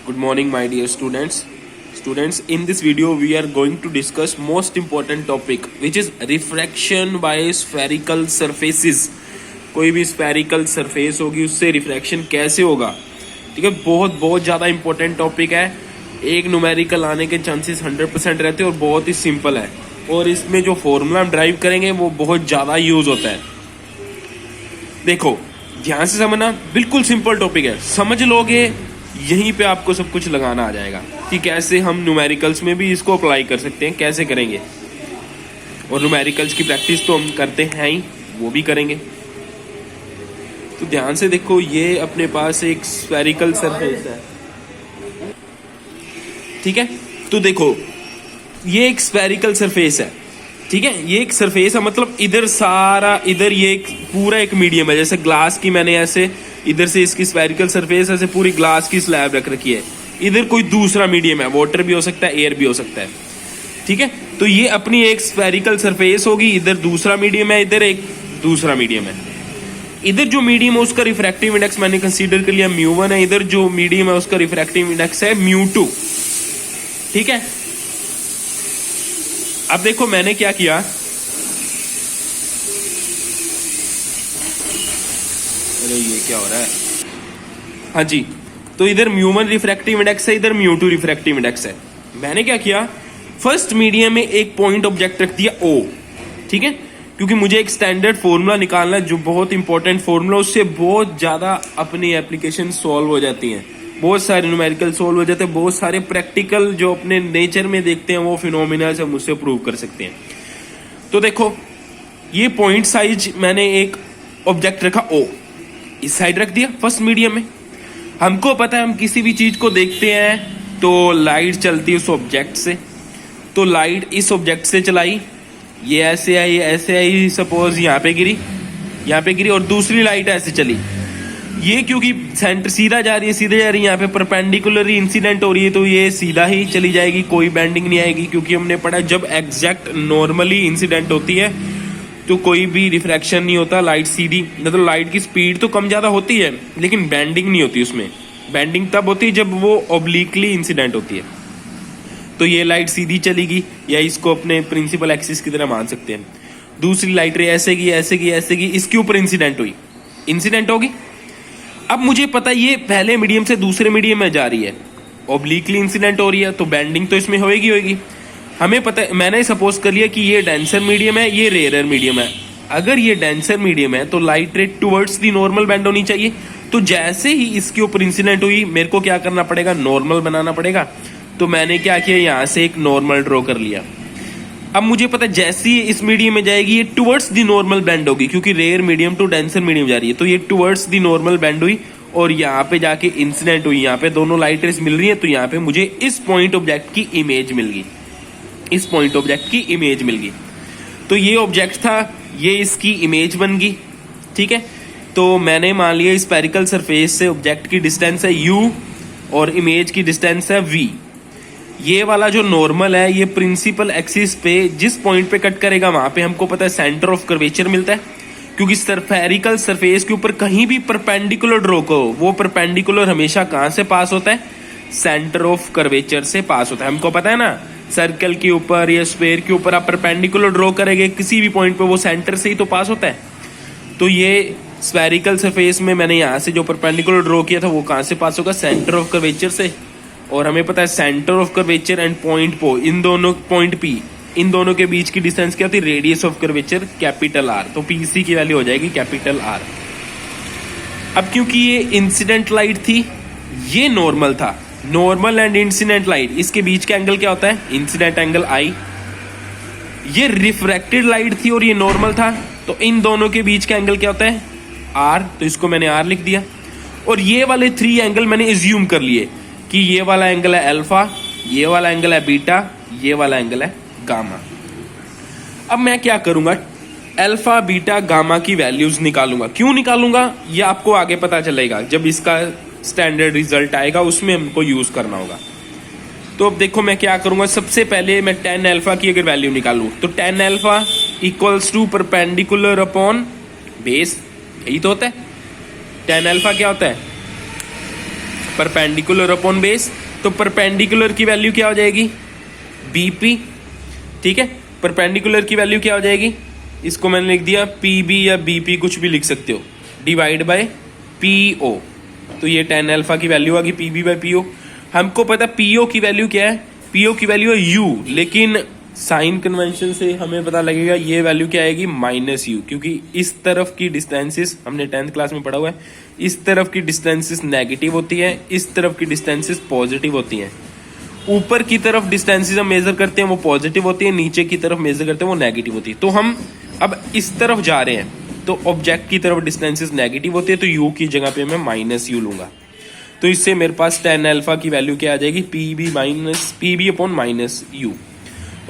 Good morning, my dear students. Students, in this video, we are going to discuss most important topic, which is refraction by spherical surfaces. कोई भी spherical surface होगी उससे refraction कैसे होगा, ठीक है। बहुत ज़्यादा important topic है। एक numerical आने के chances 100% रहते हैं और बहुत ही simple है। और इसमें जो formula हम ड्राइव करेंगे वो बहुत ज़्यादा यूज होता है। देखो ध्यान से समझना, बिल्कुल सिंपल टॉपिक है, समझ लोगे यहीं पे आपको सब कुछ लगाना आ जाएगा कि कैसे हम न्यूमेरिकल्स में भी इसको अप्लाई कर सकते हैं, कैसे करेंगे। और न्यूमेरिकल्स की प्रैक्टिस तो हम करते हैं ही, वो भी करेंगे। तो ध्यान से देखो, ये अपने पास एक स्फेरिकल सरफेस है, ठीक है। तो देखो ये एक स्फेरिकल सरफेस है, ठीक है। ये एक सरफेस है, मतलब इधर सारा, इधर ये एक पूरा एक मीडियम है। जैसे ग्लास की मैंने ऐसे इधर से इसकी स्फेरिकल सरफेस ऐसे पूरी ग्लास की स्लैब रख रखी है। इधर कोई दूसरा मीडियम है, वाटर भी हो सकता है, एयर भी हो सकता है, ठीक है। तो ये अपनी एक स्फेरिकल सरफेस होगी, इधर दूसरा मीडियम है, इधर एक दूसरा मीडियम है। इधर जो मीडियम है उसका रिफ्रैक्टिव इंडेक्स मैंने कंसीडर कर लिया μ1 है, इधर जो मीडियम है उसका रिफ्रैक्टिव इंडेक्स है μ2, ठीक है। अब देखो मैंने क्या किया, अरे ये क्या हो रहा है, हाँ जी। तो इधर μ1 रिफ्रैक्टिव इंडेक्स है, इधर μ2 रिफ्रैक्टिव इंडेक्स है। मैंने क्या किया, फर्स्ट मीडियम में एक पॉइंट ऑब्जेक्ट रख दिया O, ठीक है। क्योंकि मुझे एक स्टैंडर्ड फॉर्मूला निकालना है, जो बहुत इंपॉर्टेंट फॉर्मूला, उससे बहुत ज्यादा अपनी एप्लीकेशन सॉल्व हो जाती हैं, बहुत सारे न्यूमेरिकल सोल्व हो जाते हैं, बहुत सारे प्रैक्टिकल जो अपने नेचर में देखते हैं वो फिनोमिना से हम उससे प्रूव कर सकते हैं। तो देखो ये पॉइंट साइज मैंने एक ऑब्जेक्ट रखा O, इस साइड रख दिया फर्स्ट मीडियम में। हमको पता है हम किसी भी चीज को देखते हैं तो लाइट चलती है उस ऑब्जेक्ट से, तो लाइट इस ऑब्जेक्ट से चलाई, ये ऐसे आई, सपोज यहाँ पे गिरी और दूसरी लाइट ऐसे चली। ये क्योंकि सेंटर सीधा जा रही है, यहाँ पे परपेंडिकुलर इंसिडेंट हो रही है, तो ये सीधा ही चली जाएगी, कोई बेंडिंग नहीं आएगी। क्योंकि हमने पढ़ा जब एग्जैक्ट नॉर्मली इंसिडेंट होती है तो कोई भी रिफ्रैक्शन नहीं होता, लाइट सीधी, मतलब लाइट की स्पीड तो कम ज्यादा होती है लेकिन बेंडिंग नहीं होती उसमें। बेंडिंग तब होती है जब वो ऑब्लिकली इंसिडेंट होती है। तो ये लाइट सीधी चलेगी, या इसको अपने प्रिंसिपल एक्सिस की तरह मान सकते हैं। दूसरी लाइट रे ऐसे की, इसके ऊपर इंसिडेंट होगी। अब मुझे पता ये पहले मीडियम से दूसरे मीडियम में जा रही है, ऑब्लिकली इंसिडेंट हो रही है, तो बेंडिंग तो इसमें होगी। हमें पता है, मैंने सपोज कर लिया कि ये डेंसर मीडियम है, ये रेयर मीडियम है। अगर ये डेंसर मीडियम है तो light rate towards the normal bend होनी चाहिए। तो जैसे ही इसके ऊपर इंसिडेंट हुई, मेरे को क्या करना पड़ेगा, नॉर्मल बनाना पड़ेगा। तो मैंने क्या किया, यहाँ से एक नॉर्मल ड्रॉ कर लिया। अब मुझे पता जैसे ही इस मीडियम में जाएगी ये टुवर्ड्स दी नॉर्मल बेंड होगी, क्योंकि rare medium to denser medium जा रही है, तो ये टुवर्ड्स दी नॉर्मल बेंड हुई और यहाँ पे जाके इंसिडेंट हुई। यहाँ पे दोनों लाइट रेस मिल रही है, तो यहाँ पे मुझे इस पॉइंट ऑब्जेक्ट की इमेज मिल गई। तो ये ऑब्जेक्ट था, ये इसकी इमेज बन गई, ठीक है। तो मैंने मान लिया स्फेरिकल सरफेस से ऑब्जेक्ट की डिस्टेंस है u और इमेज की डिस्टेंस है v। ये वाला जो नॉर्मल है ये प्रिंसिपल एक्सिस पे जिस पॉइंट पे कट करेगा वहां पे हमको पता है सेंटर ऑफ कर्वेचर मिलता है। क्योंकि स्फेरिकल सरफेस के ऊपर कहीं भी परपेंडिकुलर ड्रॉ करो, वो परपेंडिकुलर हमेशा कहां से पास होता है, सेंटर ऑफ कर्वेचर से पास होता है। हमको पता है ना, सर्कल के ऊपर या स्फेयर के ऊपर आप परपेंडिकुलर ड्रॉ करेंगे किसी भी पॉइंट पे, वो सेंटर से ही तो पास होता है। तो ये स्फेरिकल सरफेस में मैंने यहाँ से जो परपेंडिकुलर ड्रॉ किया था वो कहां से पास होगा, सेंटर ऑफ कर्वेचर से। और हमें पता है centre of curvature and point पो, इन दोनों पॉइंट पी, इन दोनों के बीच की डिस्टेंस क्या होती है, radius of curvature capital R। तो पीसी की वैल्यू हो जाएगी कैपिटल R। अब क्योंकि ये इंसिडेंट लाइट थी, ये नॉर्मल था, नॉर्मल एंड इंसिडेंट लाइट, इसके बीच का एंगल क्या होता है, इंसिडेंट एंगल I। ये रिफ्रैक्टेड लाइट थी और ये नॉर्मल था, तो इन दोनों के बीच का एंगल क्या होता है, R। तो इसको मैंने R लिख दिया। और ये वाले 3 एंगल मैंने एज्यूम कर लिए कि ये वाला एंगल है अल्फा, ये वाला एंगल है बीटा, ये वाला एंगल है गामा। अब मैं क्या करूंगा, अल्फा बीटा गामा की वैल्यूज निकालूंगा। क्यों निकालूंगा ये आपको आगे पता चलेगा, जब इसका स्टैंडर्ड रिजल्ट आएगा उसमें हमको यूज करना होगा। तो अब देखो मैं क्या करूंगा, सबसे पहले मैं tan अल्फा की अगर वैल्यू निकालूं तो tan alpha equals to perpendicular upon base, यही तो होता है। tan अल्फा क्या होता है, परपेंडिकुलर अपॉन बेस, तो परपेंडिकुलर की वैल्यू क्या हो जाएगी, बीपी, ठीक है। परपेंडिकुलर की वैल्यू क्या हो जाएगी, इसको मैंने लिख दिया पीबी या बीपी, कुछ भी लिख सकते हो, डिवाइड बाय पीओ। तो ये tan अल्फा की वैल्यू आ गई पीबी बाय पीओ। हमको पता पीओ की वैल्यू क्या है, पीओ की वैल्यू है यू, लेकिन साइन कन्वेंशन से हमें पता लगेगा ये वैल्यू क्या आएगी, माइनस यू, क्योंकि इस तरफ की डिस्टेंसेस हमने 10th क्लास में पढ़ा हुआ है, इस तरफ की डिस्टेंसेस नेगेटिव होती है, इस तरफ की डिस्टेंसेस पॉजिटिव होती हैं। ऊपर की तरफ डिस्टेंसेस हम मेजर करते हैं वो पॉजिटिव होती है, नीचे की तरफ मेजर करते हैं वो नेगेटिव होती है। तो हम अब इस तरफ जा रहे हैं तो ऑब्जेक्ट की तरफ डिस्टेंसेस नेगेटिव होती है, तो यू की जगह पे मैं माइनस यू लूंगा। तो इससे मेरे पास tan अल्फा की वैल्यू क्या आ जाएगी, पीबी अपॉन माइनस यू।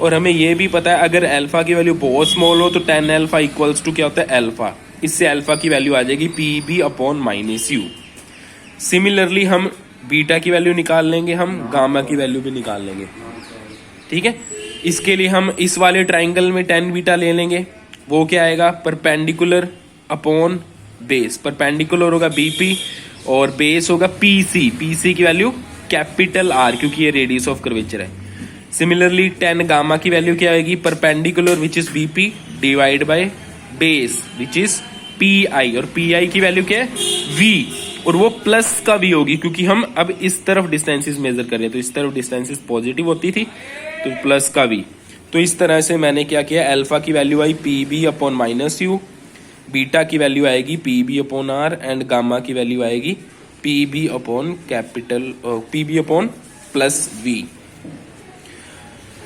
और हमें यह भी पता है अगर अल्फा की वैल्यू बहुत स्मॉल हो तो tan अल्फा इक्वल्स टू क्या होता है, अल्फा। इससे अल्फा की वैल्यू आ जाएगी PB upon minus U. Similarly हम बीटा की वैल्यू निकाल लेंगे, हम गामा की वैल्यू भी निकाल लेंगे, ठीक है। इसके लिए हम इस वाले ट्राइंगल में tan बीटा ले लेंगे, वो क्या आएगा, परपेंडिकुलर अपॉन बेस। परपेंडिकुलर होगा बीपी और बेस होगा पीसी, पीसी की वैल्यू कैपिटल आर, क्योंकि ये रेडियस ऑफ कर्वेचर है। सिमिलरली tan गामा की वैल्यू क्या आएगी, perpendicular which is BP divide by base which is pi, और पीआई की वैल्यू क्या है, वी, और वो प्लस का भी होगी क्योंकि हम अब इस तरफ डिस्टेंसेस मेजर कर रहे हैं, तो इस तरफ डिस्टेंसेस पॉजिटिव होती थी तो प्लस का भी। तो इस तरह से मैंने क्या किया, अल्फा की वैल्यू आई PB upon minus U, beta की वैल्यू आएगी PB upon R, and gamma की वैल्यू आएगी PB upon capital PB upon plus V,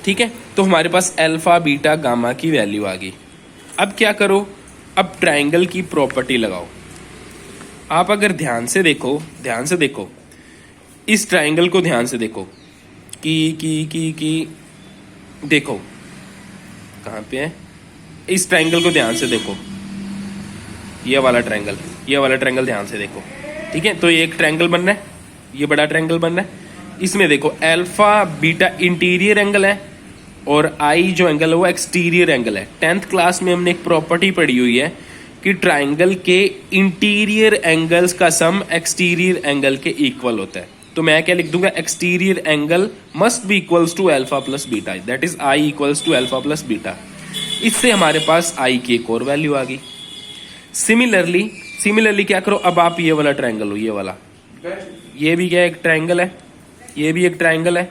ठीक है। तो हमारे पास अल्फा बीटा गामा की वैल्यू आ गई। अब क्या करो, अब ट्राइंगल की प्रॉपर्टी लगाओ। आप अगर ध्यान से देखो इस ट्राइंगल को ध्यान से देखो कि देखो कहाँ पे है, इस ट्राइंगल को ध्यान से देखो, ये वाला ट्राइंगल ध्यान से देखो, ठीक है। तो ये एक ट्राइंगल बन रहा है, ये बड़ा ट्राइंगल बन रहा है। इसमें देखो अल्फा बीटा इंटीरियर एंगल है और आई जो एंगल है वो एक्सटीरियर एंगल है। 10th क्लास में हमने एक प्रॉपर्टी पढ़ी हुई है कि ट्राइंगल के इंटीरियर एंगल्स का सम एक्सटीरियर एंगल के इक्वल होता है। तो मैं क्या लिख दूंगा, exterior angle must be equals to alpha plus beta, that is I equals to alpha plus beta. इससे हमारे पास आई की एक और वैल्यू आ गई। सिमिलरली क्या करो, अब आप ये वाला ट्राइंगल हो, ये वाला, ये भी क्या एक ट्राइंगल है, ये भी एक ट्राइंगल है।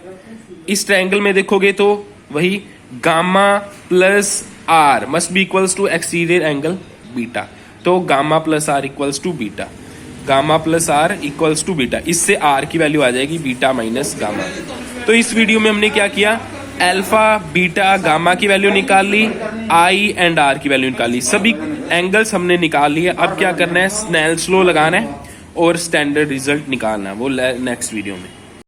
इस ट्राइंगल में देखोगे तो वही gamma plus R must be equals to exterior angle beta, तो gamma plus R equals to beta, gamma plus R equals to beta. इससे आर की वैल्यू आ जाएगी बीटा माइनस गामा। तो इस वीडियो में हमने क्या किया, अल्फा बीटा गामा की वैल्यू निकाल ली, आई एंड आर की वैल्यू निकाल ली, सभी एंगल्स हमने निकाल लिए। अब क्या करना है, स्नेल्स लॉ लगाना है और स्टैंडर्ड रिजल्ट निकालना है, वो नेक्स्ट वीडियो में।